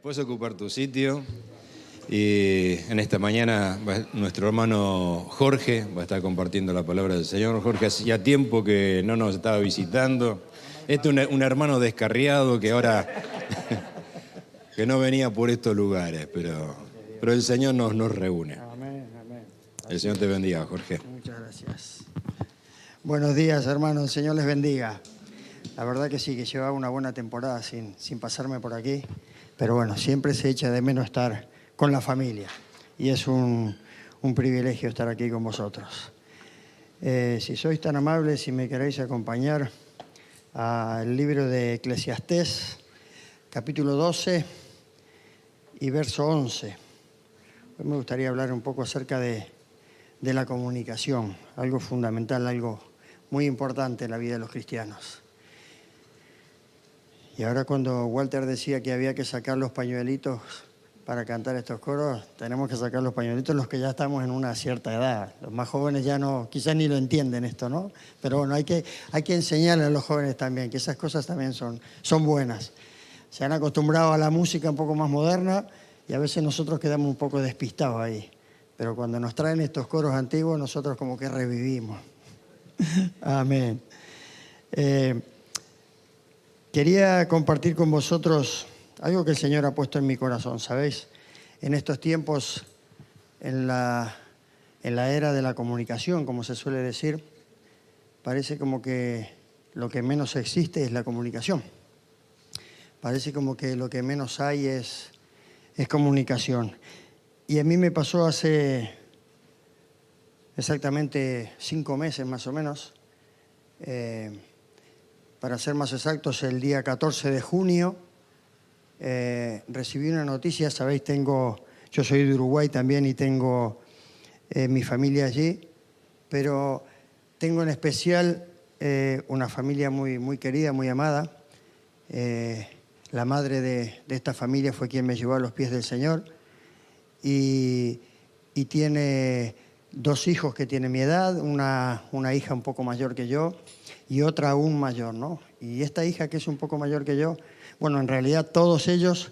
Puedes ocupar tu sitio y en esta mañana nuestro hermano Jorge va a estar compartiendo la palabra del Señor. Jorge hacía tiempo que no nos estaba visitando. Este es un hermano descarriado que ahora que no venía por estos lugares, pero el Señor nos reúne. Amén, amén. El Señor te bendiga, Jorge. Muchas gracias. Buenos días, hermanos. El Señor les bendiga. La verdad que sí, que llevaba una buena temporada sin pasarme por aquí. Pero bueno, siempre se echa de menos estar con la familia. Y es un privilegio estar aquí con vosotros. Si sois tan amables, si me queréis acompañar al libro de Eclesiastés, capítulo 12 y verso 11. Hoy me gustaría hablar un poco acerca de la comunicación, algo fundamental, algo muy importante en la vida de los cristianos. Y ahora cuando Walter decía que había que sacar los pañuelitos para cantar estos coros, tenemos que sacar los pañuelitos los que ya estamos en una cierta edad. Los más jóvenes ya no, quizás ni lo entienden esto, ¿no? Pero bueno, hay que enseñarle a los jóvenes también, que esas cosas también son buenas. Se han acostumbrado a la música un poco más moderna y a veces nosotros quedamos un poco despistados ahí. Pero cuando nos traen estos coros antiguos, nosotros como que revivimos. Amén. Quería compartir con vosotros algo que el Señor ha puesto en mi corazón, ¿sabéis? En estos tiempos, en la era de la comunicación, como se suele decir, parece como que lo que menos existe es la comunicación. Parece como que lo que menos hay es comunicación. Y a mí me pasó hace exactamente 5 meses más o menos, para ser más exactos, el día 14 de junio, recibí una noticia. Sabéis, yo soy de Uruguay también y tengo mi familia allí, pero tengo en especial una familia muy, muy querida, muy amada. La madre de esta familia fue quien me llevó a los pies del Señor y tiene 2 hijos que tienen mi edad, una hija un poco mayor que yo y otra aún mayor, ¿no? Y esta hija que es un poco mayor que yo, bueno, en realidad todos ellos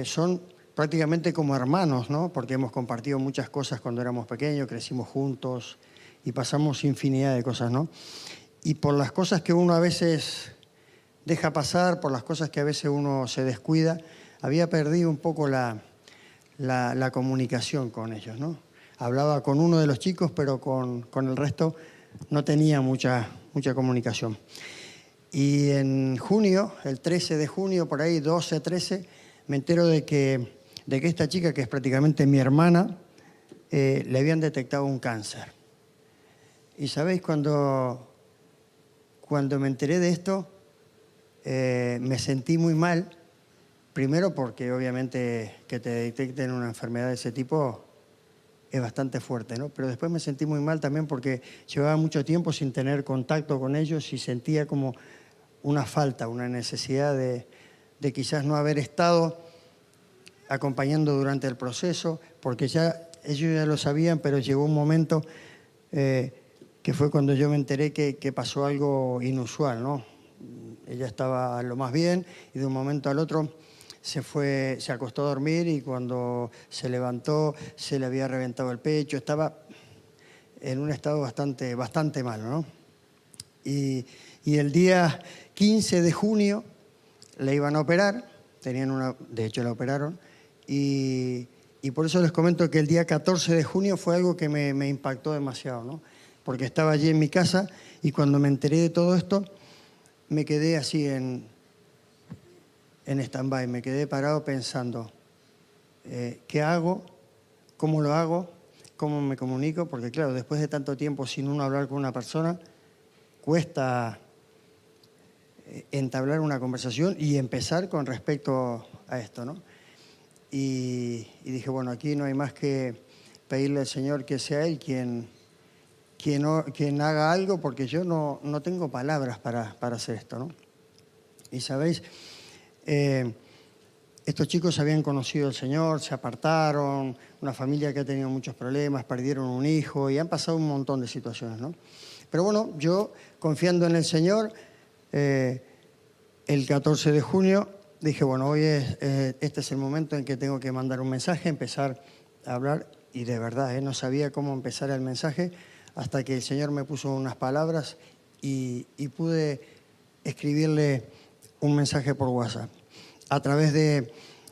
son prácticamente como hermanos, ¿no? Porque hemos compartido muchas cosas cuando éramos pequeños, crecimos juntos y pasamos infinidad de cosas, ¿no? Y por las cosas que uno a veces deja pasar, por las cosas que a veces uno se descuida, había perdido un poco la comunicación con ellos, ¿no? Hablaba con uno de los chicos, pero con el resto no tenía mucha comunicación. Y en junio, el 13 de junio, por ahí, 12, 13, me entero de que esta chica, que es prácticamente mi hermana, le habían detectado un cáncer. Y sabéis, cuando me enteré de esto, me sentí muy mal. Primero porque obviamente que te detecten una enfermedad de ese tipo es bastante fuerte, ¿no? Pero después me sentí muy mal también porque llevaba mucho tiempo sin tener contacto con ellos y sentía como una falta, una necesidad de quizás no haber estado acompañando durante el proceso, porque ellos ya lo sabían, pero llegó un momento que fue cuando yo me enteré que pasó algo inusual, ¿no? Ella estaba lo más bien y de un momento al otro se acostó a dormir y cuando se levantó se le había reventado el pecho, estaba en un estado bastante malo, ¿no? Y el día 15 de junio la iban a operar, de hecho la operaron, y por eso les comento que el día 14 de junio fue algo que me impactó demasiado, ¿no? Porque estaba allí en mi casa y cuando me enteré de todo esto, me quedé así en stand-by, me quedé parado pensando, ¿qué hago? ¿Cómo lo hago? ¿Cómo me comunico? Porque claro, después de tanto tiempo sin uno hablar con una persona, cuesta entablar una conversación y empezar con respecto a esto, ¿no? Y dije, bueno, aquí no hay más que pedirle al Señor que sea Él quien haga algo, porque yo no tengo palabras para hacer esto, ¿no? Y sabéis, estos chicos habían conocido al Señor, se apartaron, una familia que ha tenido muchos problemas, perdieron un hijo y han pasado un montón de situaciones, ¿no? Pero bueno, yo confiando en el Señor, el 14 de junio dije, bueno, hoy este es el momento en que tengo que mandar un mensaje, empezar a hablar, y de verdad, no sabía cómo empezar el mensaje hasta que el Señor me puso unas palabras y pude escribirle un mensaje por WhatsApp. A través de,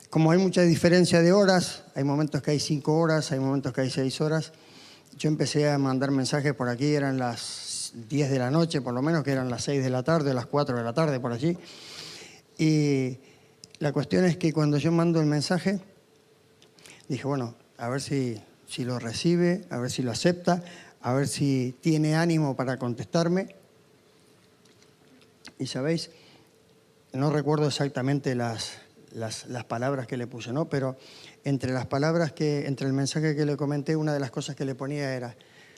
como hay mucha diferencia de horas, hay momentos que hay 5 horas, hay momentos que hay 6 horas, yo empecé a mandar mensajes por aquí, eran las 10 de la noche, por lo menos, que eran las 6 de la tarde, las 4 de la tarde, por allí. Y la cuestión es que cuando yo mando el mensaje, dije, bueno, a ver si lo recibe, a ver si lo acepta, a ver si tiene ánimo para contestarme. Y sabéis, no recuerdo exactamente las palabras que le puse, ¿no? Pero entre las palabras entre el mensaje que le comenté, una de las cosas que le ponía era,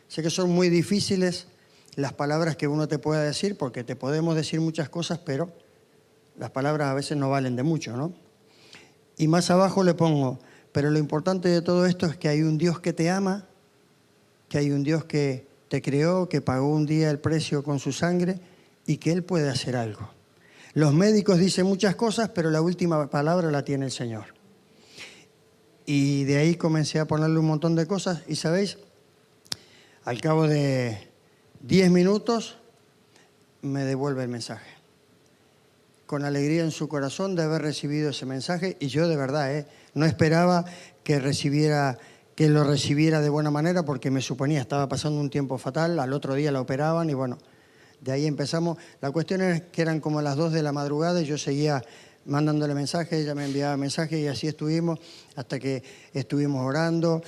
sé que son muy difíciles las palabras que uno te pueda decir, porque te podemos decir muchas cosas, pero las palabras a veces no valen de mucho, ¿no? Y más abajo le pongo, pero lo importante de todo esto es que hay un Dios que te ama, que hay un Dios que te creó, que pagó un día el precio con su sangre y que Él puede hacer algo. Los médicos dicen muchas cosas, pero la última palabra la tiene el Señor. Y de ahí comencé a ponerle un montón de cosas y, ¿sabéis? Al cabo de 10 minutos me devuelve el mensaje. Con alegría en su corazón de haber recibido ese mensaje, y yo de verdad no esperaba que lo recibiera de buena manera, porque me suponía estaba pasando un tiempo fatal, al otro día la operaban y bueno, de ahí empezamos. La cuestión es que eran como las 2 de la madrugada y yo seguía mandándole mensajes, ella me enviaba mensajes y así estuvimos hasta que estuvimos orando.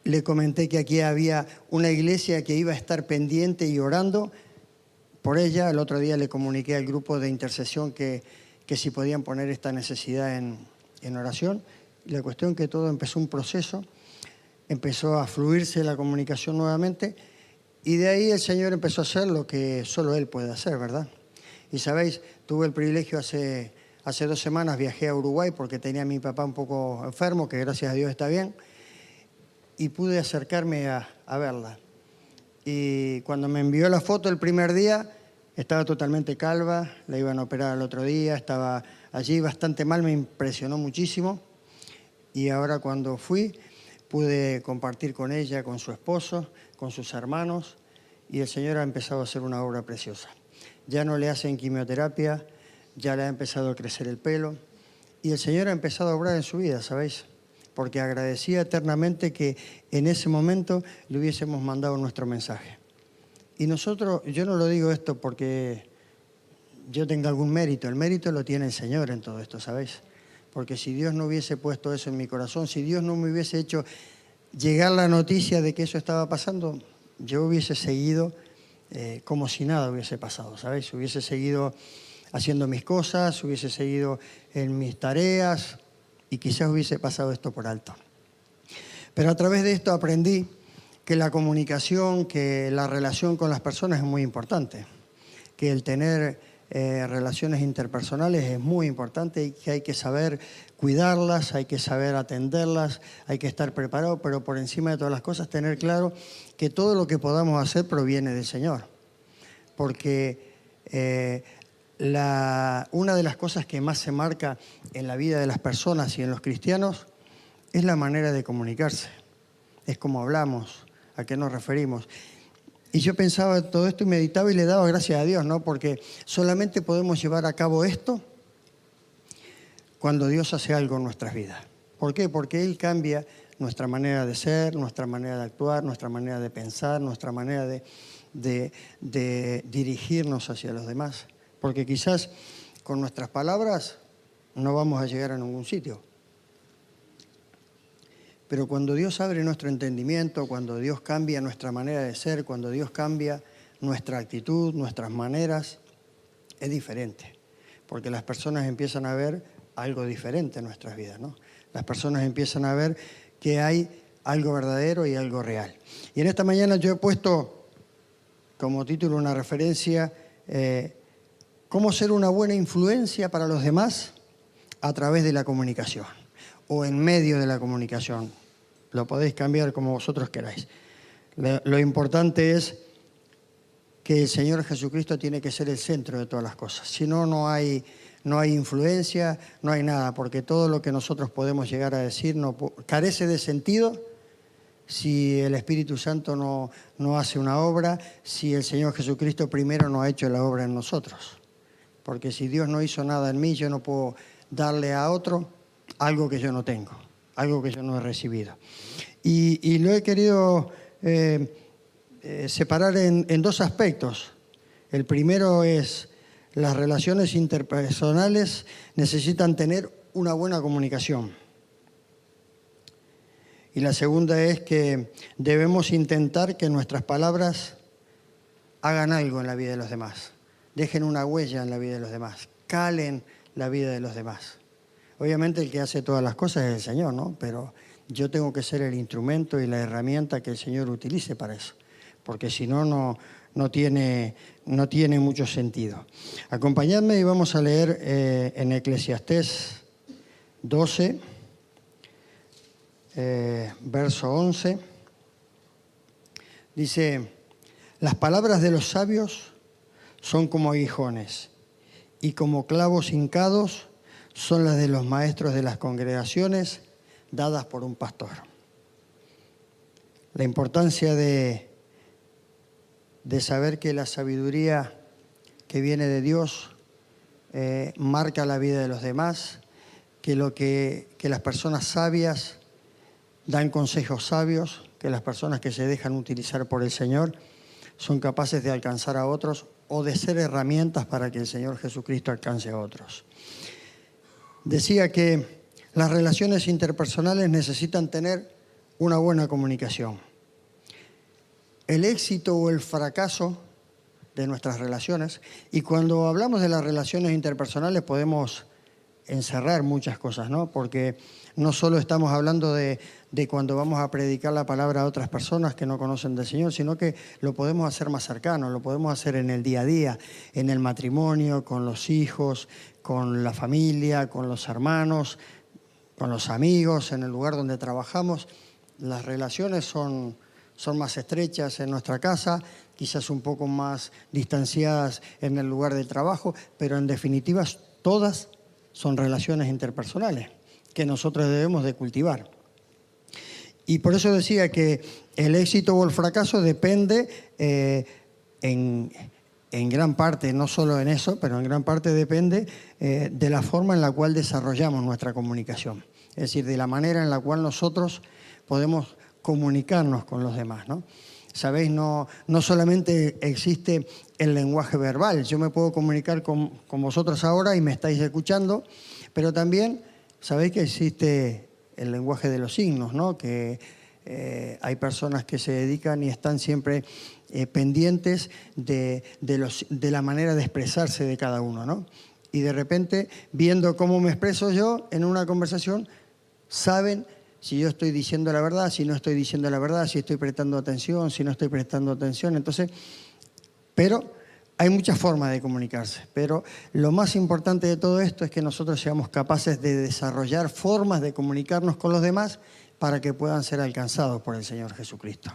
Le comenté que aquí había una iglesia que iba a estar pendiente y orando por ella. El otro día le comuniqué al grupo de intercesión que si podían poner esta necesidad en oración. Y la cuestión que todo empezó un proceso, empezó a fluirse la comunicación nuevamente y de ahí el Señor empezó a hacer lo que solo Él puede hacer, ¿verdad? Y sabéis, tuve el privilegio hace 2 semanas, viajé a Uruguay porque tenía a mi papá un poco enfermo, que gracias a Dios está bien, y pude acercarme a verla. Y cuando me envió la foto el primer día, estaba totalmente calva, la iban a operar el otro día, estaba allí bastante mal, me impresionó muchísimo. Y ahora cuando fui, pude compartir con ella, con su esposo, con sus hermanos, y el Señor ha empezado a hacer una obra preciosa. Ya no le hacen quimioterapia, ya le ha empezado a crecer el pelo, y el Señor ha empezado a obrar en su vida, ¿sabéis? Porque agradecía eternamente que en ese momento le hubiésemos mandado nuestro mensaje. Y nosotros, yo no lo digo esto porque yo tenga algún mérito, el mérito lo tiene el Señor en todo esto, ¿sabéis? Porque si Dios no hubiese puesto eso en mi corazón, si Dios no me hubiese hecho llegar la noticia de que eso estaba pasando, yo hubiese seguido como si nada hubiese pasado, ¿sabéis? Hubiese seguido haciendo mis cosas, hubiese seguido en mis tareas, y quizás hubiese pasado esto por alto. Pero a través de esto aprendí que la comunicación, que la relación con las personas es muy importante, que el tener relaciones interpersonales es muy importante y que hay que saber cuidarlas, hay que saber atenderlas, hay que estar preparado, pero por encima de todas las cosas tener claro que todo lo que podamos hacer proviene del Señor. Porque una de las cosas que más se marca en la vida de las personas y en los cristianos es la manera de comunicarse. Es cómo hablamos, a qué nos referimos. Y yo pensaba en todo esto y meditaba y le daba gracias a Dios, ¿no? Porque solamente podemos llevar a cabo esto cuando Dios hace algo en nuestras vidas. ¿Por qué? Porque Él cambia nuestra manera de ser, nuestra manera de actuar, nuestra manera de pensar, nuestra manera de dirigirnos hacia los demás. Porque quizás con nuestras palabras no vamos a llegar a ningún sitio. Pero cuando Dios abre nuestro entendimiento, cuando Dios cambia nuestra manera de ser, cuando Dios cambia nuestra actitud, nuestras maneras, es diferente. Porque las personas empiezan a ver algo diferente en nuestras vidas, ¿no? Las personas empiezan a ver que hay algo verdadero y algo real. Y en esta mañana yo he puesto como título una referencia, cómo ser una buena influencia para los demás a través de la comunicación o en medio de la comunicación. Lo podéis cambiar como vosotros queráis. Lo importante es que el Señor Jesucristo tiene que ser el centro de todas las cosas. Si no, no hay influencia, no hay nada, porque todo lo que nosotros podemos llegar a decir carece de sentido si el Espíritu Santo no hace una obra, si el Señor Jesucristo primero no ha hecho la obra en nosotros. Porque si Dios no hizo nada en mí, yo no puedo darle a otro algo que yo no tengo, algo que yo no he recibido. Y lo he querido separar en dos aspectos. El primero es: las relaciones interpersonales necesitan tener una buena comunicación. Y la segunda es que debemos intentar que nuestras palabras hagan algo en la vida de los demás, dejen una huella en la vida de los demás, calen la vida de los demás. Obviamente el que hace todas las cosas es el Señor, ¿no? Pero yo tengo que ser el instrumento y la herramienta que el Señor utilice para eso, porque si no, no tiene mucho sentido. Acompañadme y vamos a leer en Eclesiastés 12, verso 11. Dice: las palabras de los sabios son como aguijones, y como clavos hincados son las de los maestros de las congregaciones dadas por un pastor. La importancia de saber que la sabiduría que viene de Dios marca la vida de los demás, que las personas sabias dan consejos sabios, que las personas que se dejan utilizar por el Señor son capaces de alcanzar a otros o de ser herramientas para que el Señor Jesucristo alcance a otros. Decía que las relaciones interpersonales necesitan tener una buena comunicación. El éxito o el fracaso de nuestras relaciones, y cuando hablamos de las relaciones interpersonales podemos encerrar muchas cosas, ¿no? Porque no solo estamos hablando de cuando vamos a predicar la palabra a otras personas que no conocen del Señor, sino que lo podemos hacer más cercano, lo podemos hacer en el día a día, en el matrimonio, con los hijos, con la familia, con los hermanos, con los amigos, en el lugar donde trabajamos. Las relaciones son más estrechas en nuestra casa, quizás un poco más distanciadas en el lugar de trabajo, pero en definitiva todas son relaciones interpersonales que nosotros debemos de cultivar. Y por eso decía que el éxito o el fracaso depende en gran parte, no solo en eso, pero en gran parte depende de la forma en la cual desarrollamos nuestra comunicación. Es decir, de la manera en la cual nosotros podemos comunicarnos con los demás, ¿no? Sabéis, no solamente existe el lenguaje verbal. Yo me puedo comunicar con vosotros ahora y me estáis escuchando, pero también sabéis que existe el lenguaje de los signos, ¿no? Que hay personas que se dedican y están siempre pendientes de la manera de expresarse de cada uno, ¿no? Y de repente, viendo cómo me expreso yo en una conversación, saben si yo estoy diciendo la verdad, si no estoy diciendo la verdad, si estoy prestando atención, si no estoy prestando atención. Entonces, pero hay muchas formas de comunicarse. Pero lo más importante de todo esto es que nosotros seamos capaces de desarrollar formas de comunicarnos con los demás para que puedan ser alcanzados por el Señor Jesucristo.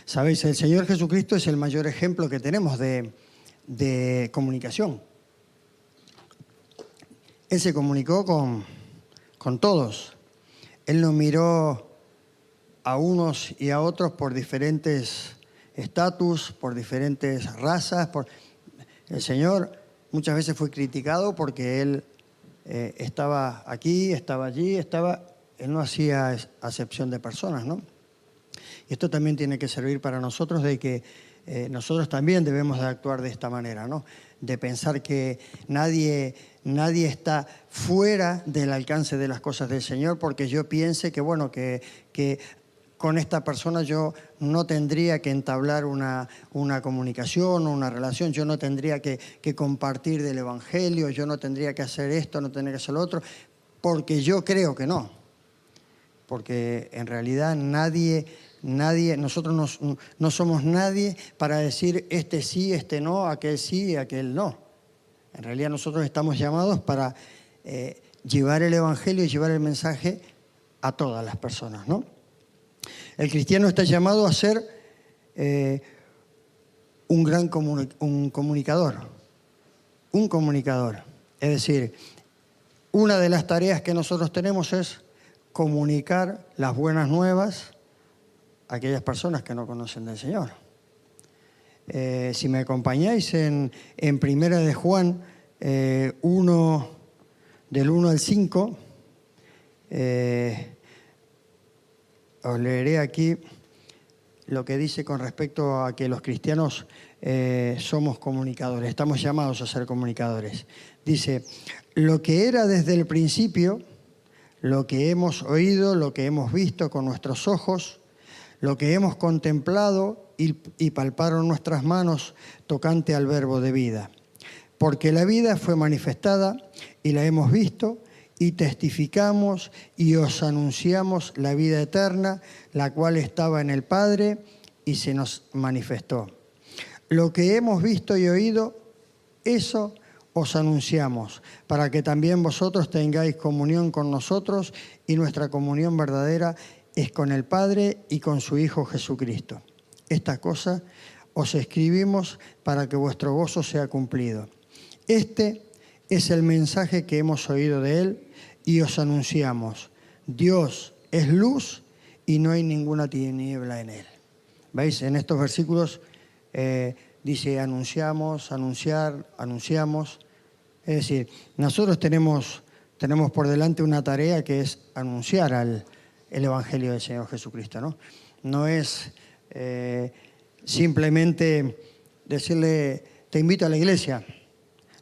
Sabéis, el Señor Jesucristo es el mayor ejemplo que tenemos de comunicación. Él se comunicó con todos. Él no miró a unos y a otros por diferentes estatus, por diferentes razas. El Señor muchas veces fue criticado porque Él estaba aquí, estaba allí, Él no hacía acepción de personas, ¿no? Y esto también tiene que servir para nosotros, de que nosotros también debemos de actuar de esta manera, ¿no? De pensar que nadie está fuera del alcance de las cosas del Señor, porque yo piense que, bueno, que con esta persona yo no tendría que entablar una comunicación o una relación, yo no tendría que compartir del Evangelio, yo no tendría que hacer esto, no tendría que hacer lo otro, porque yo creo que no. Porque en realidad nosotros no somos nadie para decir este sí, este no, aquel sí, aquel no. En realidad nosotros estamos llamados para llevar el Evangelio y llevar el mensaje a todas las personas, ¿no? El cristiano está llamado a ser un gran comunicador. Un comunicador. Es decir, una de las tareas que nosotros tenemos es comunicar las buenas nuevas a aquellas personas que no conocen del Señor. Si me acompañáis en Primera de Juan 1, del 1 al 5, os leeré aquí lo que dice con respecto a que los cristianos somos comunicadores, estamos llamados a ser comunicadores. Dice, lo que era desde el principio, lo que hemos oído, lo que hemos visto con nuestros ojos, lo que hemos contemplado y palparon nuestras manos tocante al verbo de vida. Porque la vida fue manifestada y la hemos visto y testificamos y os anunciamos la vida eterna, la cual estaba en el Padre y se nos manifestó. Lo que hemos visto y oído, eso os anunciamos, para que también vosotros tengáis comunión con nosotros, y nuestra comunión verdadera es con el Padre y con su Hijo Jesucristo. Esta cosa os escribimos para que vuestro gozo sea cumplido. Este es el mensaje que hemos oído de Él y os anunciamos. Dios es luz y no hay ninguna tiniebla en Él. ¿Veis? En estos versículos dice anunciamos, anunciar, anunciamos. Es decir, nosotros tenemos por delante una tarea que es anunciar el Evangelio del Señor Jesucristo, ¿no? No es simplemente decirle, te invito a la iglesia.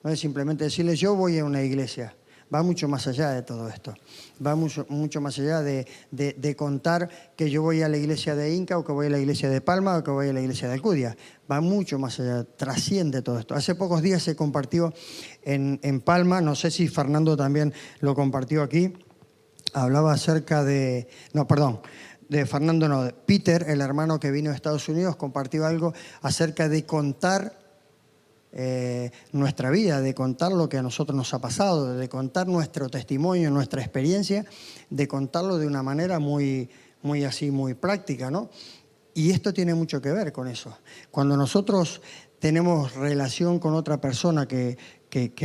No es simplemente decirle, yo voy a una iglesia. Va mucho más allá de todo esto. Va mucho más allá de contar que yo voy a la iglesia de Inca o que voy a la iglesia de Palma o que voy a la iglesia de Alcudia. Va mucho más allá, trasciende todo esto. Hace pocos días se compartió en Palma, no sé si Fernando también lo compartió aquí, hablaba acerca de Fernando no, de Peter, el hermano que vino de Estados Unidos, compartió algo acerca de contar nuestra vida, de contar lo que a nosotros nos ha pasado, de contar nuestro testimonio, nuestra experiencia, de contarlo de una manera muy práctica, ¿no? Y esto tiene mucho que ver con eso. Cuando nosotros tenemos relación con otra persona que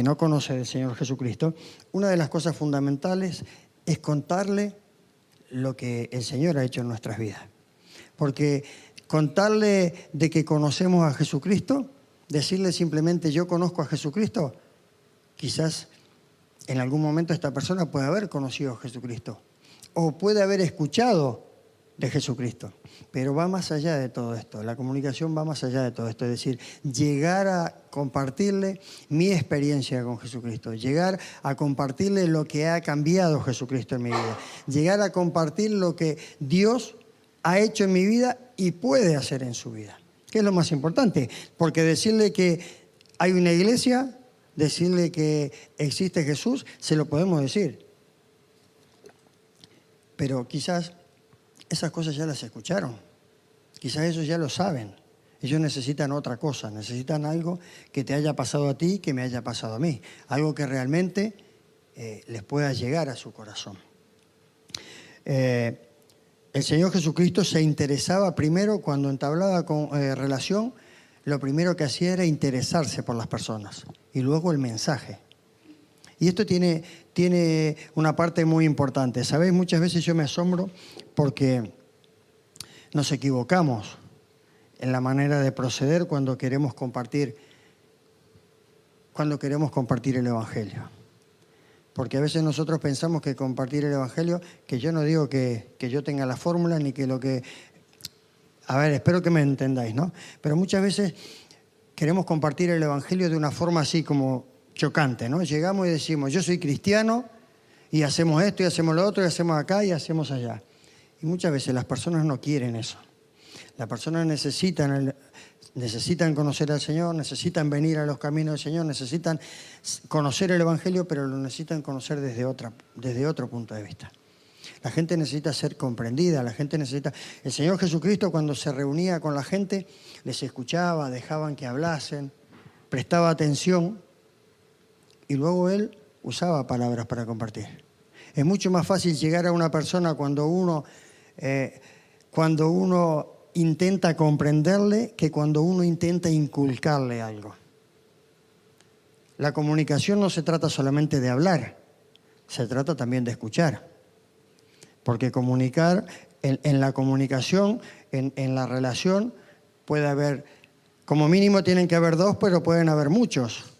no conoce del Señor Jesucristo, una de las cosas fundamentales es contarle lo que el Señor ha hecho en nuestras vidas. Porque contarle de que conocemos a Jesucristo, decirle simplemente yo conozco a Jesucristo, quizás en algún momento esta persona puede haber conocido a Jesucristo o puede haber escuchado de Jesucristo, pero va más allá de todo esto, la comunicación va más allá de todo esto, es decir, llegar a compartirle mi experiencia con Jesucristo, llegar a compartirle lo que ha cambiado Jesucristo en mi vida, llegar a compartir lo que Dios ha hecho en mi vida y puede hacer en su vida. ¿Qué es lo más importante? Porque decirle que hay una iglesia, decirle que existe Jesús, se lo podemos decir. Pero quizás esas cosas ya las escucharon. Quizás ellos ya lo saben. Ellos necesitan otra cosa, necesitan algo que te haya pasado a ti, que me haya pasado a mí. Algo que realmente les pueda llegar a su corazón. El Señor Jesucristo se interesaba primero, cuando entablaba relación, lo primero que hacía era interesarse por las personas y luego el mensaje. Y esto tiene una parte muy importante. ¿Sabéis? Muchas veces yo me asombro porque nos equivocamos en la manera de proceder cuando queremos compartir el Evangelio. Porque a veces nosotros pensamos que compartir el Evangelio, que yo no digo que yo tenga la fórmula, ni que lo que... A ver, espero que me entendáis, ¿no? Pero muchas veces queremos compartir el Evangelio de una forma así como chocante, ¿no? Llegamos y decimos, yo soy cristiano y hacemos esto y hacemos lo otro y hacemos acá y hacemos allá. Y muchas veces las personas no quieren eso. Las personas necesitan conocer al Señor, necesitan venir a los caminos del Señor, necesitan conocer el Evangelio, pero lo necesitan conocer desde otro punto de vista. La gente necesita ser comprendida, la gente necesita... El Señor Jesucristo, cuando se reunía con la gente, les escuchaba, dejaban que hablasen, prestaba atención y luego Él usaba palabras para compartir. Es mucho más fácil llegar a una persona cuando uno intenta comprenderle que cuando uno intenta inculcarle algo. La comunicación no se trata solamente de hablar, se trata también de escuchar. Porque comunicar, en la comunicación, en la relación, puede haber, como mínimo tienen que haber dos, pero pueden haber muchos.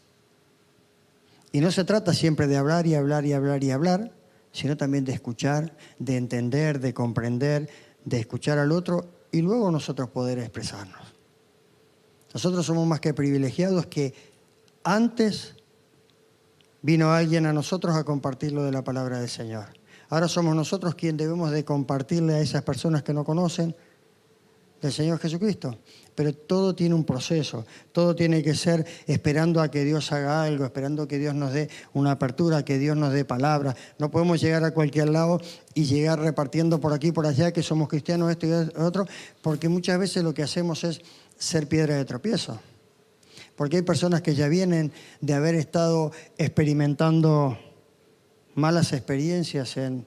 Y no se trata siempre de hablar y hablar y hablar y hablar, sino también de escuchar, de entender, de comprender, de escuchar al otro y luego nosotros poder expresarnos. Nosotros somos más que privilegiados que antes vino alguien a nosotros a compartir lo de la palabra del Señor. Ahora somos nosotros quienes debemos de compartirle a esas personas que no conocen del Señor Jesucristo. Pero todo tiene un proceso, todo tiene que ser esperando a que Dios haga algo, esperando que Dios nos dé una apertura, que Dios nos dé palabra. No podemos llegar a cualquier lado y llegar repartiendo por aquí, por allá, que somos cristianos, esto y otro, porque muchas veces lo que hacemos es ser piedra de tropiezo. Porque hay personas que ya vienen de haber estado experimentando malas experiencias en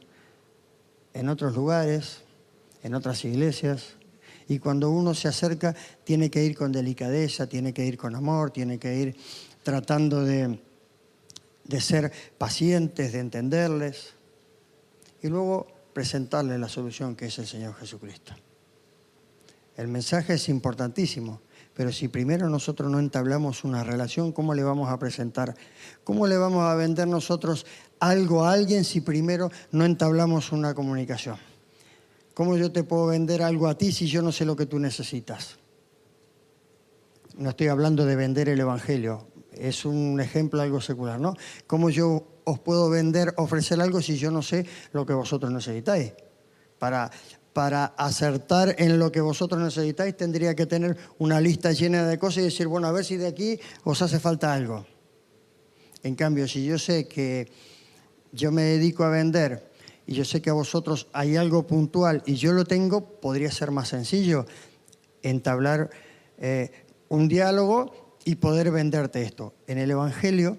otros lugares, en otras iglesias. Y cuando uno se acerca, tiene que ir con delicadeza, tiene que ir con amor, tiene que ir tratando de ser pacientes, de entenderles. Y luego presentarles la solución que es el Señor Jesucristo. El mensaje es importantísimo, pero si primero nosotros no entablamos una relación, ¿cómo le vamos a presentar? ¿Cómo le vamos a vender nosotros algo a alguien si primero no entablamos una comunicación? ¿Cómo yo te puedo vender algo a ti si yo no sé lo que tú necesitas? No estoy hablando de vender el Evangelio, es un ejemplo algo secular, ¿no? ¿Cómo yo os puedo vender, ofrecer algo si yo no sé lo que vosotros necesitáis? Para acertar en lo que vosotros necesitáis tendría que tener una lista llena de cosas y decir, bueno, a ver si de aquí os hace falta algo. En cambio, si yo sé que yo me dedico a vender y yo sé que a vosotros hay algo puntual y yo lo tengo, podría ser más sencillo entablar un diálogo y poder venderte esto. En el Evangelio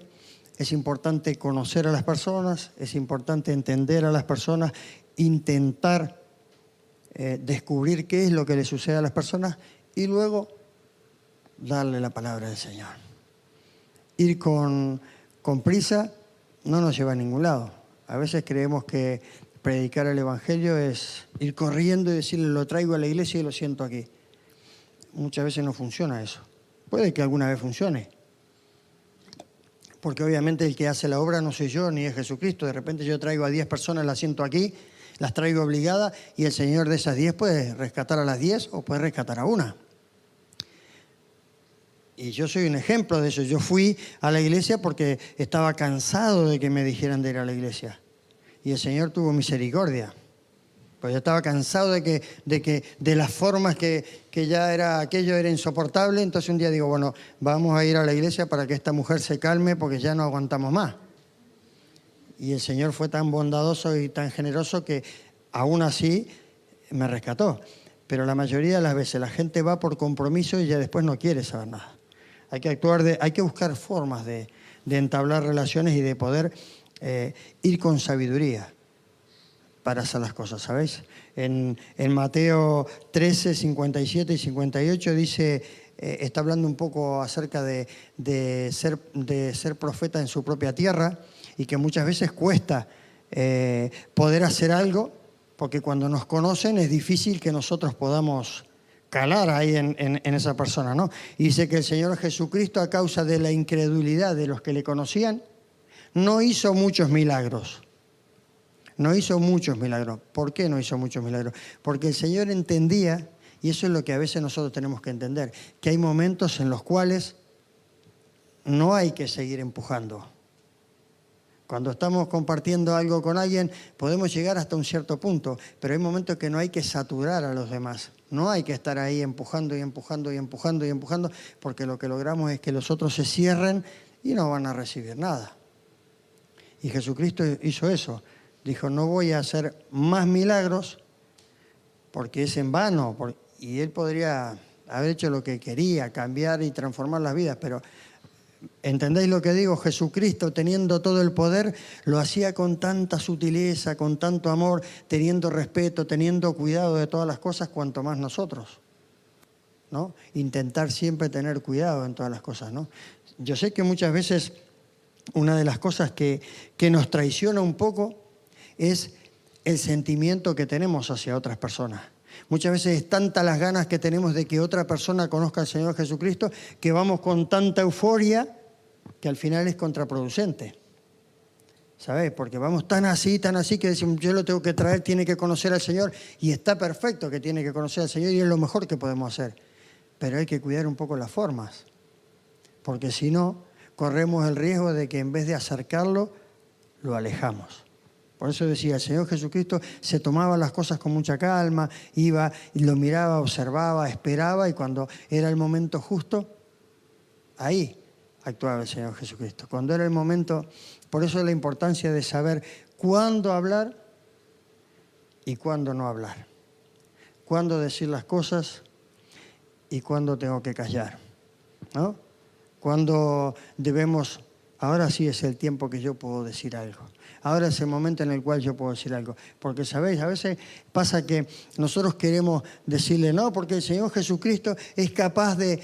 es importante conocer a las personas, es importante entender a las personas, intentar descubrir qué es lo que le sucede a las personas y luego darle la palabra del Señor. Ir con prisa no nos lleva a ningún lado. A veces creemos que predicar el Evangelio es ir corriendo y decirle lo traigo a la iglesia y lo siento aquí. Muchas veces no funciona eso. Puede que alguna vez funcione. Porque obviamente el que hace la obra no soy yo ni es Jesucristo. De repente yo traigo a 10 personas, las siento aquí, las traigo obligadas y el Señor de esas 10 puede rescatar a las 10 o puede rescatar a una. Y yo soy un ejemplo de eso. Yo fui a la iglesia porque estaba cansado de que me dijeran de ir a la iglesia. Y el Señor tuvo misericordia. Pues yo estaba cansado de las formas que ya era, aquello era insoportable. Entonces un día digo, bueno, vamos a ir a la iglesia para que esta mujer se calme porque ya no aguantamos más. Y el Señor fue tan bondadoso y tan generoso que aún así me rescató. Pero la mayoría de las veces la gente va por compromiso y ya después no quiere saber nada. Hay que hay que buscar formas de entablar relaciones y de poder ir con sabiduría para hacer las cosas, ¿sabéis? En Mateo 13, 57 y 58 dice, está hablando un poco acerca de ser profeta en su propia tierra y que muchas veces cuesta poder hacer algo porque cuando nos conocen es difícil que nosotros podamos calar ahí en esa persona, ¿no? Y dice que el Señor Jesucristo, a causa de la incredulidad de los que le conocían, no hizo muchos milagros. No hizo muchos milagros. ¿Por qué no hizo muchos milagros? Porque el Señor entendía, y eso es lo que a veces nosotros tenemos que entender, que hay momentos en los cuales no hay que seguir empujando. Cuando estamos compartiendo algo con alguien, podemos llegar hasta un cierto punto, pero hay momentos que no hay que saturar a los demás. No hay que estar ahí empujando y empujando y empujando y empujando, porque lo que logramos es que los otros se cierren y no van a recibir nada. Y Jesucristo hizo eso. Dijo, no voy a hacer más milagros porque es en vano. Y Él podría haber hecho lo que quería, cambiar y transformar las vidas, pero ¿entendéis lo que digo? Jesucristo, teniendo todo el poder, lo hacía con tanta sutileza, con tanto amor, teniendo respeto, teniendo cuidado de todas las cosas, cuanto más nosotros. ¿no? Intentar siempre tener cuidado en todas las cosas, ¿no? Yo sé que muchas veces una de las cosas que nos traiciona un poco es el sentimiento que tenemos hacia otras personas. Muchas veces es tanta las ganas que tenemos de que otra persona conozca al Señor Jesucristo que vamos con tanta euforia que al final es contraproducente. ¿Sabes? Porque vamos tan así que decimos, yo lo tengo que traer, tiene que conocer al Señor, y está perfecto que tiene que conocer al Señor y es lo mejor que podemos hacer. Pero hay que cuidar un poco las formas, porque si no, corremos el riesgo de que en vez de acercarlo, lo alejamos. Por eso decía, el Señor Jesucristo se tomaba las cosas con mucha calma, iba y lo miraba, observaba, esperaba, y cuando era el momento justo, ahí actuaba el Señor Jesucristo. Cuando era el momento, por eso la importancia de saber cuándo hablar y cuándo no hablar. Cuándo decir las cosas y cuándo tengo que callar, ¿no? Cuándo debemos, ahora sí es el tiempo que yo puedo decir algo. Ahora es el momento en el cual yo puedo decir algo. Porque, ¿sabéis? A veces pasa que nosotros queremos decirle no, porque el Señor Jesucristo es capaz de...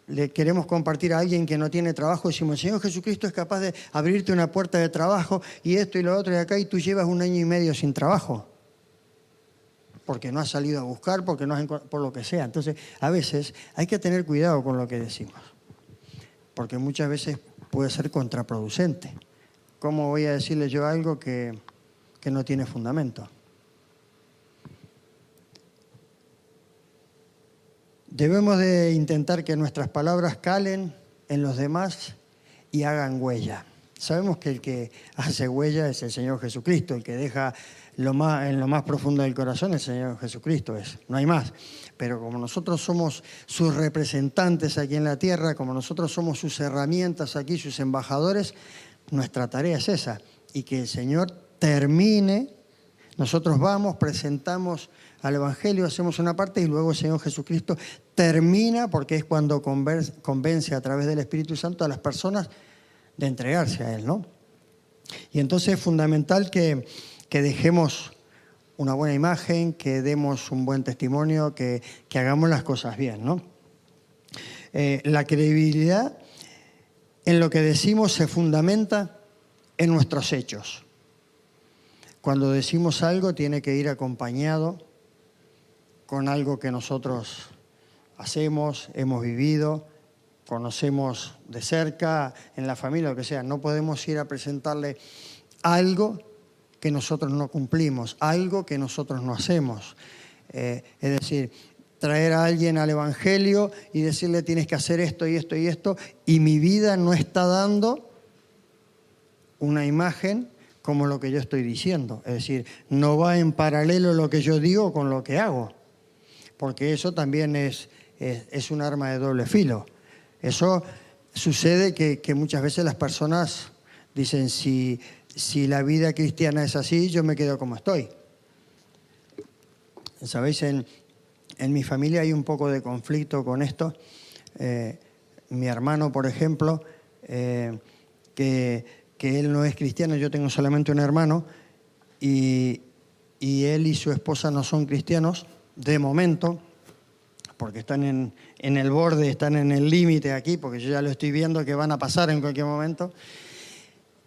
Le queremos compartir a alguien que no tiene trabajo, decimos, el Señor Jesucristo es capaz de abrirte una puerta de trabajo y esto y lo otro y acá, y tú llevas 1 año y medio sin trabajo. Porque no has salido a buscar, porque no has por lo que sea. Entonces, a veces hay que tener cuidado con lo que decimos. Porque muchas veces puede ser contraproducente. ¿Cómo voy a decirle yo algo que no tiene fundamento? Debemos de intentar que nuestras palabras calen en los demás y hagan huella. Sabemos que el que hace huella es el Señor Jesucristo, el que deja en lo más profundo del corazón el Señor Jesucristo es, no hay más. Pero como nosotros somos sus representantes aquí en la tierra, como nosotros somos sus herramientas aquí, sus embajadores, nuestra tarea es esa, y que el Señor termine. Nosotros vamos, presentamos al Evangelio, hacemos una parte y luego el Señor Jesucristo termina, porque es cuando convence a través del Espíritu Santo a las personas de entregarse a Él, ¿no? Y entonces es fundamental que dejemos una buena imagen, que demos un buen testimonio, que hagamos las cosas bien, ¿no? La credibilidad en lo que decimos se fundamenta en nuestros hechos. Cuando decimos algo tiene que ir acompañado con algo que nosotros hacemos, hemos vivido, conocemos de cerca, en la familia, lo que sea. No podemos ir a presentarle algo que nosotros no cumplimos, algo que nosotros no hacemos. Es decir, traer a alguien al Evangelio y decirle tienes que hacer esto y esto y esto, y mi vida no está dando una imagen como lo que yo estoy diciendo. Es decir, no va en paralelo lo que yo digo con lo que hago, porque eso también es un arma de doble filo. Eso sucede que muchas veces las personas dicen, si la vida cristiana es así, yo me quedo como estoy. ¿Sabéis? En mi familia hay un poco de conflicto con esto. Mi hermano, por ejemplo, que él no es cristiano, yo tengo solamente un hermano, y él y su esposa no son cristianos, de momento, porque están en el borde, están en el límite aquí, porque yo ya lo estoy viendo que van a pasar en cualquier momento.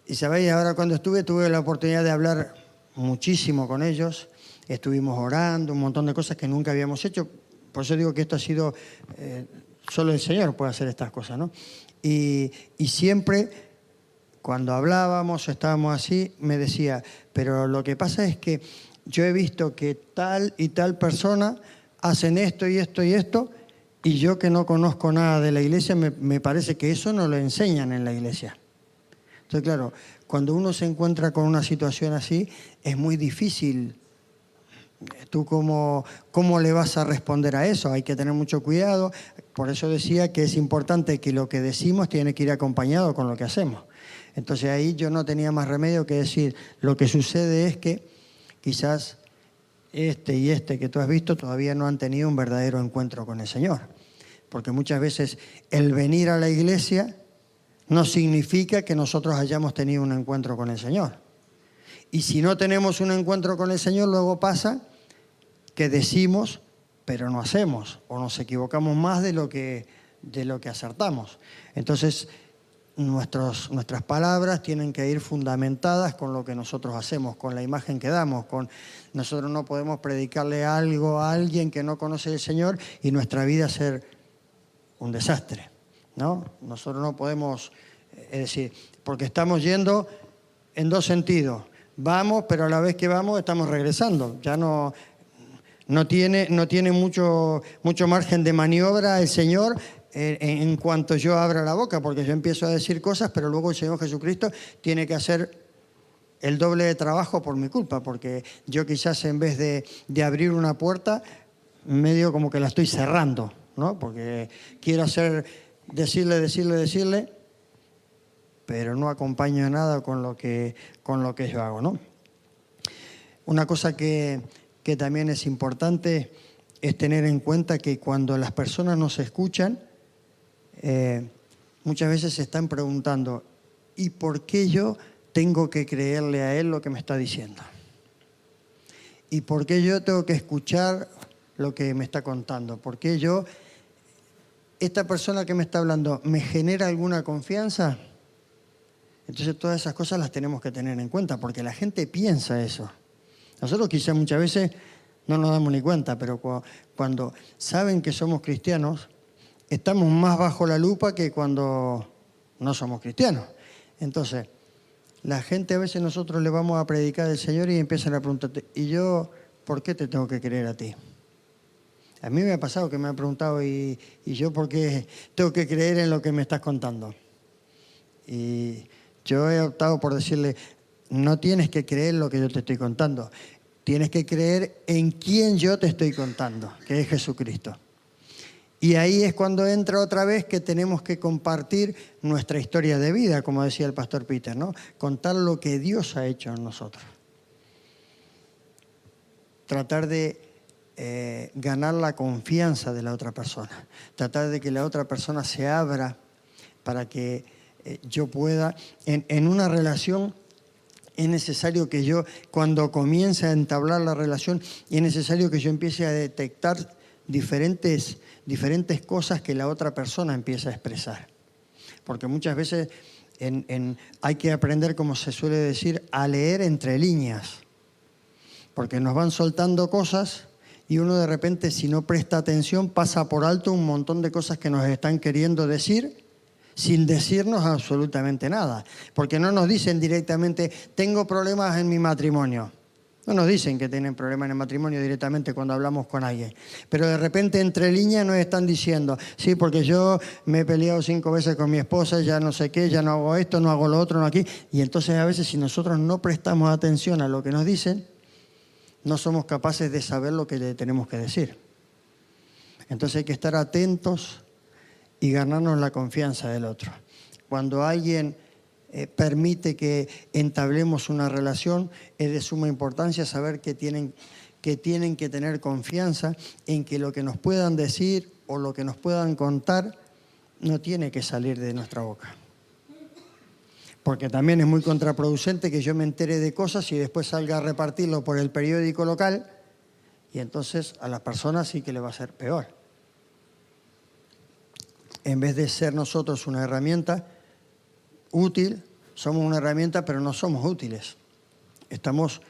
Y sabéis, ahora cuando tuve la oportunidad de hablar muchísimo con ellos, estuvimos orando, un montón de cosas que nunca habíamos hecho. Por eso digo que esto ha sido, solo el Señor puede hacer estas cosas, ¿no? Y siempre, cuando hablábamos, estábamos así, me decía, pero lo que pasa es que yo he visto que tal y tal persona hacen esto y esto y esto, y yo que no conozco nada de la iglesia, me parece que eso no lo enseñan en la iglesia. Entonces, claro, cuando uno se encuentra con una situación así, es muy difícil. ¿Tú cómo le vas a responder a eso? Hay que tener mucho cuidado. Por eso decía que es importante que lo que decimos tiene que ir acompañado con lo que hacemos. Entonces ahí yo no tenía más remedio que decir, lo que sucede es que quizás este y este que tú has visto todavía no han tenido un verdadero encuentro con el Señor. Porque muchas veces el venir a la iglesia no significa que nosotros hayamos tenido un encuentro con el Señor. Y si no tenemos un encuentro con el Señor, luego pasa que decimos, pero no hacemos, o nos equivocamos más de lo que acertamos. Entonces, nuestras palabras tienen que ir fundamentadas con lo que nosotros hacemos, con la imagen que damos. Nosotros no podemos predicarle algo a alguien que no conoce al Señor y nuestra vida ser un desastre, ¿no? Nosotros no podemos, es decir, porque estamos yendo en dos sentidos. Vamos, pero a la vez que vamos estamos regresando. Ya no tiene mucho margen de maniobra el Señor en cuanto yo abra la boca, porque yo empiezo a decir cosas, pero luego el Señor Jesucristo tiene que hacer el doble de trabajo por mi culpa, porque yo quizás en vez de abrir una puerta, medio como que la estoy cerrando, ¿no? Porque quiero decirle, pero no acompaño nada con lo que yo hago, ¿no? Una cosa que también es importante es tener en cuenta que cuando las personas nos escuchan, muchas veces se están preguntando, ¿y por qué yo tengo que creerle a él lo que me está diciendo? ¿Y por qué yo tengo que escuchar lo que me está contando? ¿Por qué esta persona que me está hablando, me genera alguna confianza? Entonces todas esas cosas las tenemos que tener en cuenta, porque la gente piensa eso. Nosotros quizás muchas veces no nos damos ni cuenta, pero cuando saben que somos cristianos, estamos más bajo la lupa que cuando no somos cristianos. Entonces, la gente a veces nosotros le vamos a predicar del Señor y empiezan a preguntarte, ¿y yo por qué te tengo que creer a ti? A mí me ha pasado que me han preguntado, ¿y yo por qué tengo que creer en lo que me estás contando? Y yo he optado por decirle, no tienes que creer en lo que yo te estoy contando, tienes que creer en quién yo te estoy contando, que es Jesucristo. Y ahí es cuando entra otra vez que tenemos que compartir nuestra historia de vida, como decía el pastor Peter, ¿no? Contar lo que Dios ha hecho en nosotros. Tratar de ganar la confianza de la otra persona. Tratar de que la otra persona se abra para que yo pueda, en una relación, es necesario que yo, cuando comience a entablar la relación, es necesario que yo empiece a detectar diferentes cosas que la otra persona empieza a expresar. Porque muchas veces hay que aprender, como se suele decir, a leer entre líneas. Porque nos van soltando cosas y uno de repente, si no presta atención, pasa por alto un montón de cosas que nos están queriendo decir sin decirnos absolutamente nada. Porque no nos dicen directamente, tengo problemas en mi matrimonio. No nos dicen que tienen problemas en el matrimonio directamente cuando hablamos con alguien. Pero de repente entre líneas nos están diciendo, sí, porque yo me he peleado 5 veces con mi esposa, ya no sé qué, ya no hago esto, no hago lo otro, no aquí. Y entonces a veces si nosotros no prestamos atención a lo que nos dicen, no somos capaces de saber lo que le tenemos que decir. Entonces hay que estar atentos y ganarnos la confianza del otro. Cuando alguien permite que entablemos una relación, es de suma importancia saber que tienen que tener confianza en que lo que nos puedan decir o lo que nos puedan contar no tiene que salir de nuestra boca. Porque también es muy contraproducente que yo me entere de cosas y después salga a repartirlo por el periódico local y entonces a las personas sí que le va a ser peor. En vez de ser nosotros una herramienta útil, somos una herramienta, pero no somos útiles. Estamos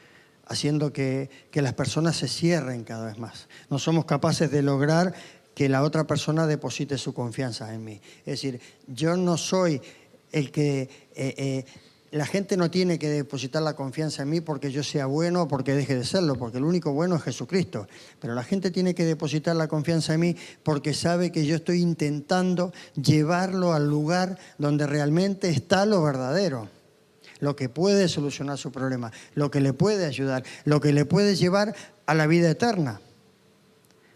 haciendo que las personas se cierren cada vez más. No somos capaces de lograr que la otra persona deposite su confianza en mí. Es decir, yo no soy el que... la gente no tiene que depositar la confianza en mí porque yo sea bueno o porque deje de serlo, porque el único bueno es Jesucristo. Pero la gente tiene que depositar la confianza en mí porque sabe que yo estoy intentando llevarlo al lugar donde realmente está lo verdadero, lo que puede solucionar su problema, lo que le puede ayudar, lo que le puede llevar a la vida eterna.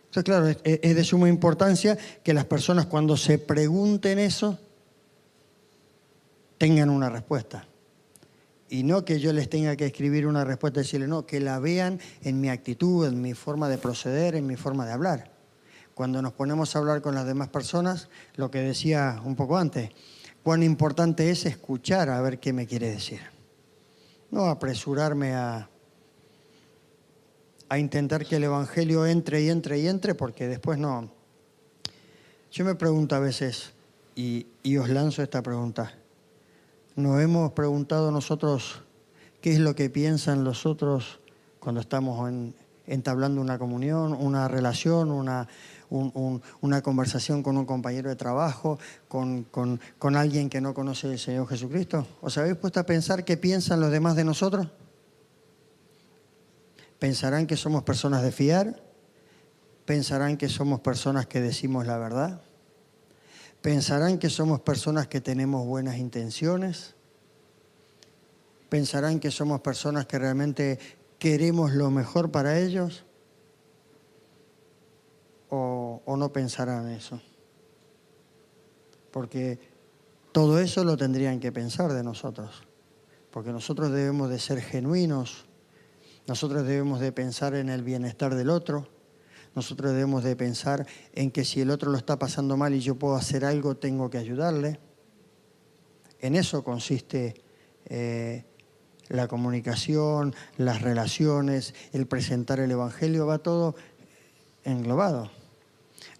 Entonces, claro, es de suma importancia que las personas cuando se pregunten eso tengan una respuesta. Y no que yo les tenga que escribir una respuesta y decirle, no, que la vean en mi actitud, en mi forma de proceder, en mi forma de hablar. Cuando nos ponemos a hablar con las demás personas, lo que decía un poco antes, cuán importante es escuchar a ver qué me quiere decir. No apresurarme a a intentar que el Evangelio entre y entre y entre, porque después no. Yo me pregunto a veces, y os lanzo esta pregunta, ¿nos hemos preguntado nosotros qué es lo que piensan los otros cuando estamos entablando una comunión, una relación, una conversación con un compañero de trabajo, con alguien que no conoce al Señor Jesucristo? ¿Os habéis puesto a pensar qué piensan los demás de nosotros? ¿Pensarán que somos personas de fiar? ¿Pensarán que somos personas que decimos la verdad? ¿Pensarán que somos personas que tenemos buenas intenciones? ¿Pensarán que somos personas que realmente queremos lo mejor para ellos? ¿O no pensarán eso? Porque todo eso lo tendrían que pensar de nosotros. Porque nosotros debemos de ser genuinos. Nosotros debemos de pensar en el bienestar del otro. Nosotros debemos de pensar en que si el otro lo está pasando mal y yo puedo hacer algo, tengo que ayudarle. En eso consiste la comunicación, las relaciones, el presentar el Evangelio, va todo englobado.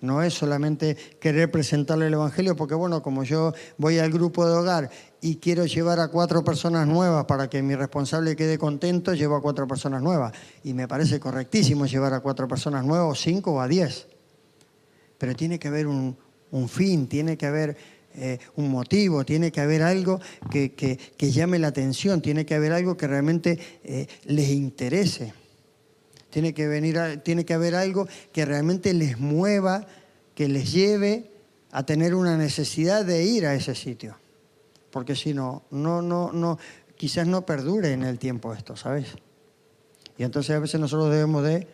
No es solamente querer presentarle el Evangelio porque, bueno, como yo voy al grupo de hogar y quiero llevar a 4 personas nuevas para que mi responsable quede contento, llevo a 4 personas nuevas. Y me parece correctísimo llevar a 4 personas nuevas, o 5 o a 10. Pero tiene que haber un fin, tiene que haber un motivo, tiene que haber algo que llame la atención, tiene que haber algo que realmente les interese. Tiene que haber algo que realmente les mueva, que les lleve a tener una necesidad de ir a ese sitio. Porque si no, quizás no perdure en el tiempo esto, ¿sabes? Y entonces a veces nosotros debemos de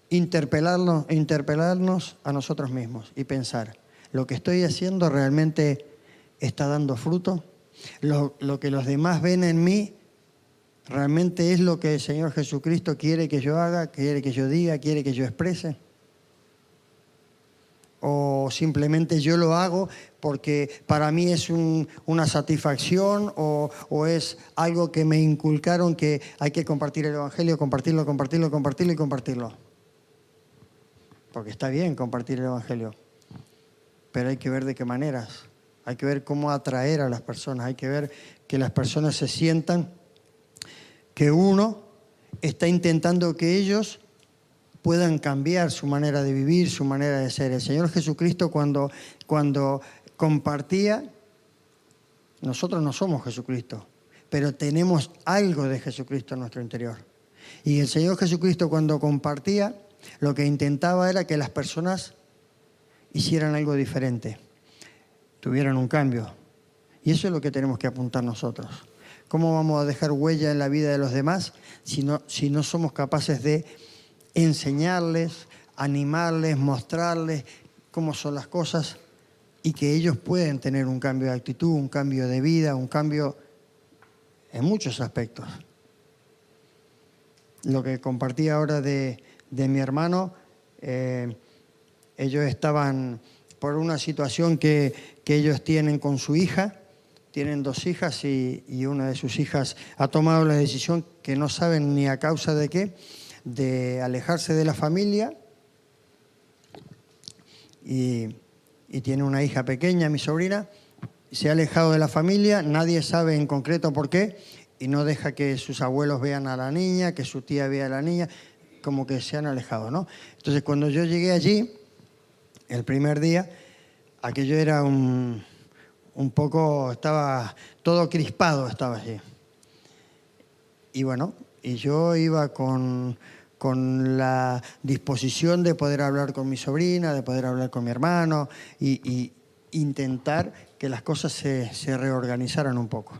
interpelarnos a nosotros mismos y pensar, ¿lo que estoy haciendo realmente está dando fruto? ¿Lo que los demás ven en mí realmente es lo que el Señor Jesucristo quiere que yo haga, quiere que yo diga, quiere que yo exprese? ¿O simplemente yo lo hago porque para mí es una satisfacción o es algo que me inculcaron que hay que compartir el Evangelio, compartirlo y compartirlo? Porque está bien compartir el Evangelio, pero hay que ver de qué maneras, hay que ver cómo atraer a las personas, hay que ver que las personas se sientan que uno está intentando que ellos puedan cambiar su manera de vivir, su manera de ser. El Señor Jesucristo cuando compartía, nosotros no somos Jesucristo, pero tenemos algo de Jesucristo en nuestro interior. Y el Señor Jesucristo cuando compartía, lo que intentaba era que las personas hicieran algo diferente, tuvieran un cambio. Y eso es lo que tenemos que apuntar nosotros. ¿Cómo vamos a dejar huella en la vida de los demás si no somos capaces de enseñarles, animarles, mostrarles cómo son las cosas y que ellos pueden tener un cambio de actitud, un cambio de vida, un cambio en muchos aspectos? Lo que compartí ahora de mi hermano, ellos estaban por una situación que ellos tienen con su hija. Tienen 2 hijas y una de sus hijas ha tomado la decisión, que no saben ni a causa de qué, de alejarse de la familia. Y tiene una hija pequeña, mi sobrina, se ha alejado de la familia, nadie sabe en concreto por qué, y no deja que sus abuelos vean a la niña, que su tía vea a la niña, como que se han alejado, ¿no? Entonces cuando yo llegué allí, el primer día, aquello era un poco, estaba todo crispado, estaba allí. Y bueno, y yo iba con la disposición de poder hablar con mi sobrina, de poder hablar con mi hermano y intentar que las cosas se reorganizaran un poco.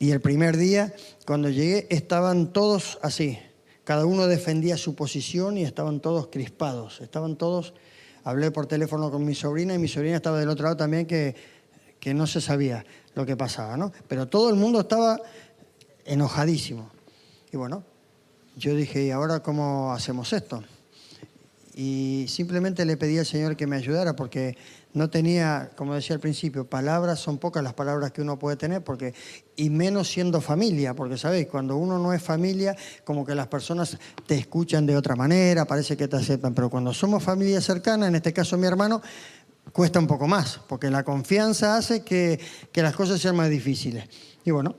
Y el primer día, cuando llegué, estaban todos así. Cada uno defendía su posición y estaban todos crispados. Estaban todos, hablé por teléfono con mi sobrina y mi sobrina estaba del otro lado también que no se sabía lo que pasaba, ¿no? Pero todo el mundo estaba enojadísimo. Y bueno, yo dije, ¿y ahora cómo hacemos esto? y simplemente le pedí al Señor que me ayudara porque no tenía, como decía al principio, palabras, son pocas las palabras que uno puede tener, porque, y menos siendo familia, porque sabéis, cuando uno no es familia, como que las personas te escuchan de otra manera, parece que te aceptan, pero cuando somos familia cercana, en este caso mi hermano, cuesta un poco más, porque la confianza hace que las cosas sean más difíciles. Y bueno,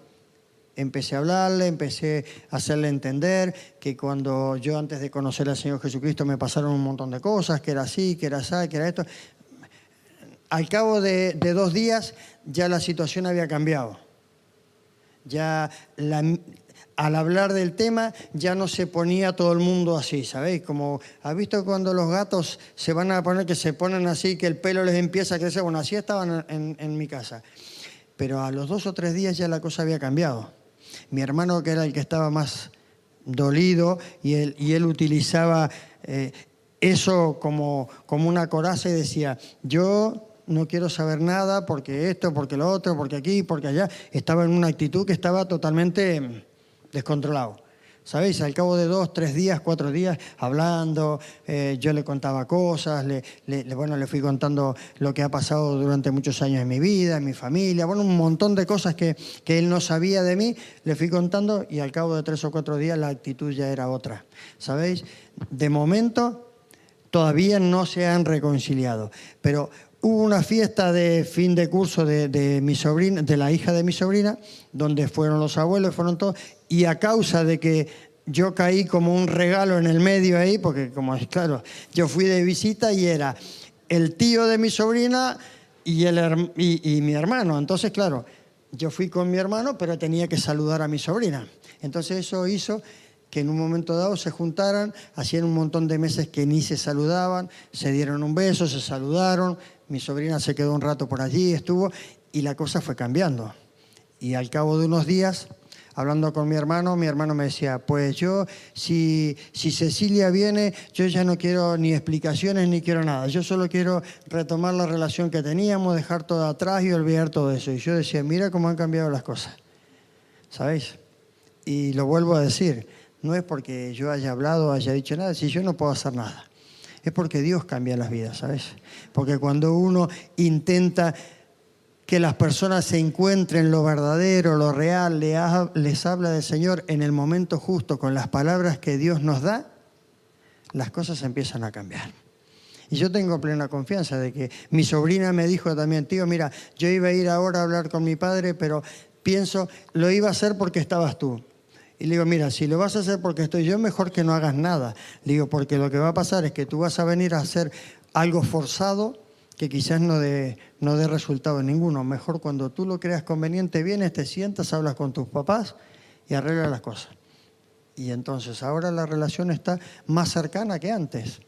empecé a hablarle, empecé a hacerle entender que cuando yo antes de conocer al Señor Jesucristo me pasaron un montón de cosas, que era así, que era así, que era esto. Al cabo de 2 días ya la situación había cambiado. Ya al hablar del tema ya no se ponía todo el mundo así, ¿sabéis? Como, ¿has visto cuando los gatos se van a poner, que se ponen así, que el pelo les empieza a crecer? Bueno, así estaban en mi casa. Pero a los 2 o 3 días ya la cosa había cambiado. Mi hermano, que era el que estaba más dolido, y él utilizaba eso como una coraza y decía, yo no quiero saber nada porque esto, porque lo otro, porque aquí, porque allá. Estaba en una actitud que estaba totalmente descontrolado. ¿Sabéis? Al cabo de 2, 3 días, 4 días, hablando, yo le contaba cosas, le fui contando lo que ha pasado durante muchos años en mi vida, en mi familia, bueno, un montón de cosas que él no sabía de mí, le fui contando y al cabo de 3 o 4 días la actitud ya era otra. ¿Sabéis? De momento todavía no se han reconciliado, pero hubo una fiesta de fin de curso de mi sobrina, de la hija de mi sobrina, donde fueron los abuelos, fueron todos, y a causa de que yo caí como un regalo en el medio ahí, porque como es claro, yo fui de visita y era el tío de mi sobrina y mi hermano. Entonces, claro, yo fui con mi hermano, pero tenía que saludar a mi sobrina. Entonces eso hizo que en un momento dado se juntaran, hacían un montón de meses que ni se saludaban, se dieron un beso, se saludaron, mi sobrina se quedó un rato por allí, estuvo, y la cosa fue cambiando. Y al cabo de unos días, hablando con mi hermano me decía, pues yo, si Cecilia viene, yo ya no quiero ni explicaciones ni quiero nada. Yo solo quiero retomar la relación que teníamos, dejar todo atrás y olvidar todo eso. Y yo decía, mira cómo han cambiado las cosas. ¿Sabéis? Y lo vuelvo a decir, no es porque yo haya hablado o haya dicho nada, si yo no puedo hacer nada. Es porque Dios cambia las vidas, ¿sabes? Porque cuando uno intenta que las personas se encuentren lo verdadero, lo real, les habla del Señor en el momento justo, con las palabras que Dios nos da, las cosas empiezan a cambiar. Y yo tengo plena confianza de que mi sobrina me dijo también, tío, mira, yo iba a ir ahora a hablar con mi padre, pero pienso, lo iba a hacer porque estabas tú. Y le digo, mira, si lo vas a hacer porque estoy yo, mejor que no hagas nada. Le digo, porque lo que va a pasar es que tú vas a venir a hacer algo forzado que quizás no dé resultado ninguno. Mejor cuando tú lo creas conveniente, vienes, te sientas, hablas con tus papás y arreglas las cosas. Y entonces ahora la relación está más cercana que antes.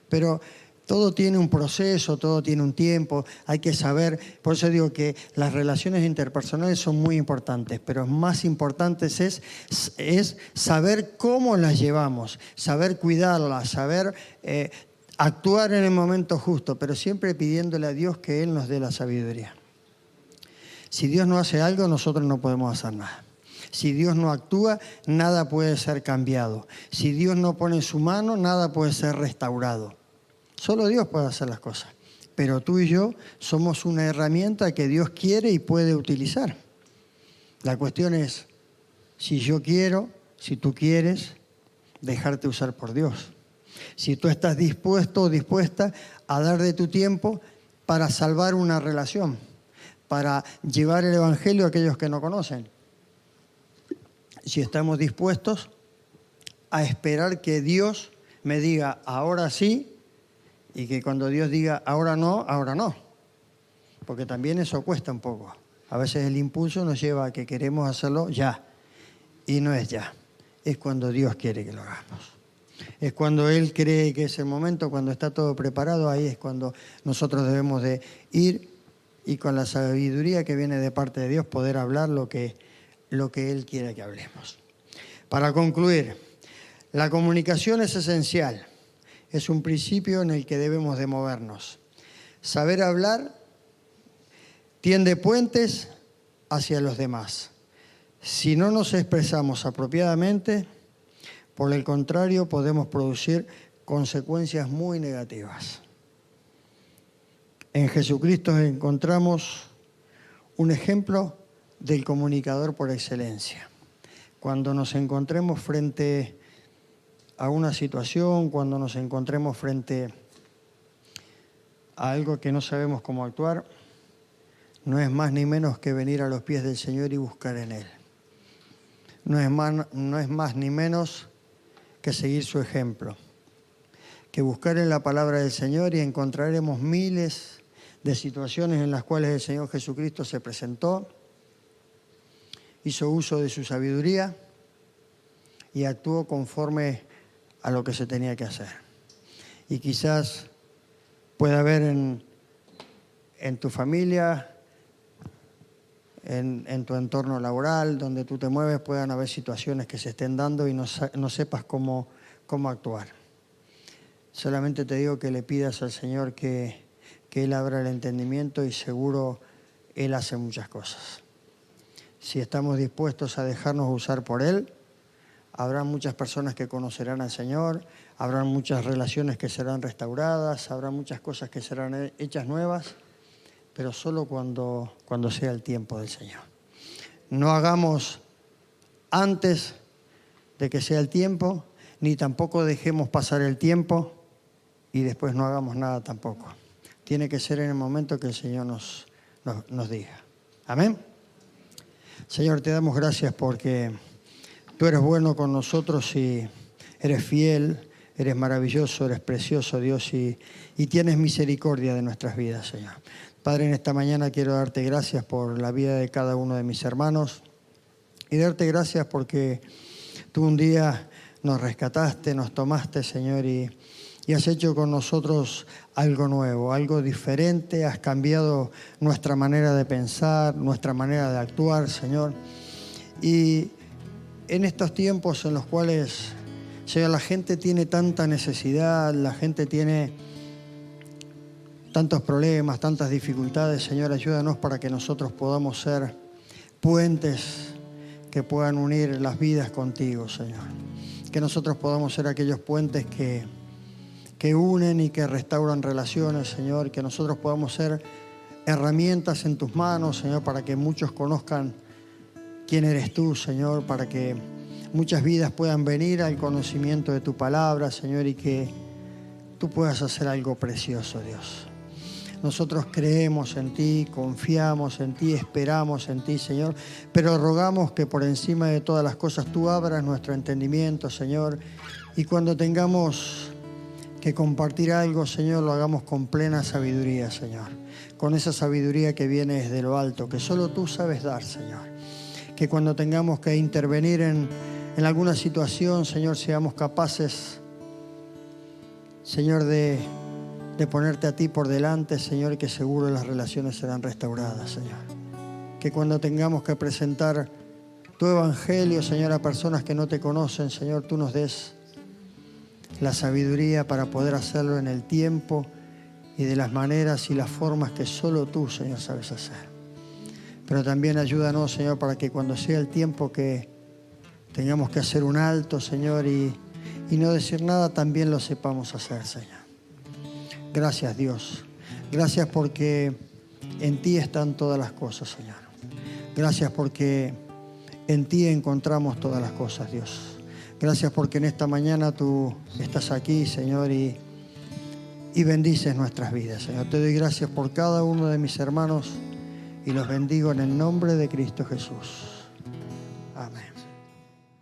Pero todo tiene un proceso, todo tiene un tiempo, hay que saber, por eso digo que las relaciones interpersonales son muy importantes, pero más importantes es saber cómo las llevamos, saber cuidarlas, saber actuar en el momento justo, pero siempre pidiéndole a Dios que Él nos dé la sabiduría. Si Dios no hace algo, nosotros no podemos hacer nada. Si Dios no actúa, nada puede ser cambiado. Si Dios no pone su mano, nada puede ser restaurado. Solo Dios puede hacer las cosas. Pero tú y yo somos una herramienta que Dios quiere y puede utilizar. La cuestión es, si yo quiero, si tú quieres, dejarte usar por Dios. Si tú estás dispuesto o dispuesta a dar de tu tiempo para salvar una relación, para llevar el Evangelio a aquellos que no conocen. Si estamos dispuestos a esperar que Dios me diga ahora sí, y que cuando Dios diga ahora no, porque también eso cuesta un poco. A veces el impulso nos lleva a que queremos hacerlo ya, y no es ya, es cuando Dios quiere que lo hagamos. Es cuando Él cree que es el momento, cuando está todo preparado, ahí es cuando nosotros debemos de ir y con la sabiduría que viene de parte de Dios poder hablar lo que Él quiere que hablemos. Para concluir, la comunicación es esencial. Es un principio en el que debemos de movernos. Saber hablar tiende puentes hacia los demás. Si no nos expresamos apropiadamente, por el contrario, podemos producir consecuencias muy negativas. En Jesucristo encontramos un ejemplo del comunicador por excelencia. Cuando nos encontremos frente a una situación, cuando nos encontremos frente a algo que no sabemos cómo actuar, no es más ni menos que venir a los pies del Señor y buscar en Él. No es más ni menos que seguir su ejemplo, que buscar en la palabra del Señor, y encontraremos miles de situaciones en las cuales el Señor Jesucristo se presentó, hizo uso de su sabiduría y actuó conforme a lo que se tenía que hacer. Y quizás pueda haber en tu familia, en tu entorno laboral, donde tú te mueves, puedan haber situaciones que se estén dando y no sepas cómo actuar. Solamente te digo que le pidas al Señor que Él abra el entendimiento, y seguro Él hace muchas cosas. Si estamos dispuestos a dejarnos usar por Él, habrá muchas personas que conocerán al Señor, habrá muchas relaciones que serán restauradas, habrá muchas cosas que serán hechas nuevas, pero solo cuando sea el tiempo del Señor. No hagamos antes de que sea el tiempo, ni tampoco dejemos pasar el tiempo y después no hagamos nada tampoco. Tiene que ser en el momento que el Señor nos diga. Amén. Señor, te damos gracias porque tú eres bueno con nosotros y eres fiel, eres maravilloso, eres precioso, Dios, y tienes misericordia de nuestras vidas, Señor. Padre, en esta mañana quiero darte gracias por la vida de cada uno de mis hermanos y darte gracias porque tú un día nos rescataste, nos tomaste, Señor, y has hecho con nosotros algo nuevo, algo diferente. Has cambiado nuestra manera de pensar, nuestra manera de actuar, Señor. Y en estos tiempos en los cuales, Señor, la gente tiene tanta necesidad, la gente tiene tantos problemas, tantas dificultades, Señor, ayúdanos para que nosotros podamos ser puentes que puedan unir las vidas contigo, Señor. Que nosotros podamos ser aquellos puentes que unen y que restauran relaciones, Señor. Que nosotros podamos ser herramientas en tus manos, Señor, para que muchos conozcan quién eres tú, Señor, para que muchas vidas puedan venir al conocimiento de tu palabra, Señor, y que tú puedas hacer algo precioso, Dios. Nosotros creemos en ti, confiamos en ti, esperamos en ti, Señor, pero rogamos que por encima de todas las cosas tú abras nuestro entendimiento, Señor, y cuando tengamos que compartir algo, Señor, lo hagamos con plena sabiduría, Señor, con esa sabiduría que viene desde lo alto, que solo tú sabes dar, Señor. Que cuando tengamos que intervenir en alguna situación, Señor, seamos capaces, Señor, de ponerte a ti por delante, Señor, y que seguro las relaciones serán restauradas, Señor. Que cuando tengamos que presentar tu evangelio, Señor, a personas que no te conocen, Señor, tú nos des la sabiduría para poder hacerlo en el tiempo y de las maneras y las formas que solo tú, Señor, sabes hacer. Pero también ayúdanos, Señor, para que cuando sea el tiempo que tengamos que hacer un alto, Señor, y no decir nada, también lo sepamos hacer, Señor. Gracias, Dios. Gracias porque en ti están todas las cosas, Señor. Gracias porque en ti encontramos todas las cosas, Dios. Gracias porque en esta mañana tú estás aquí, Señor, y bendices nuestras vidas, Señor. Te doy gracias por cada uno de mis hermanos y los bendigo en el nombre de Cristo Jesús.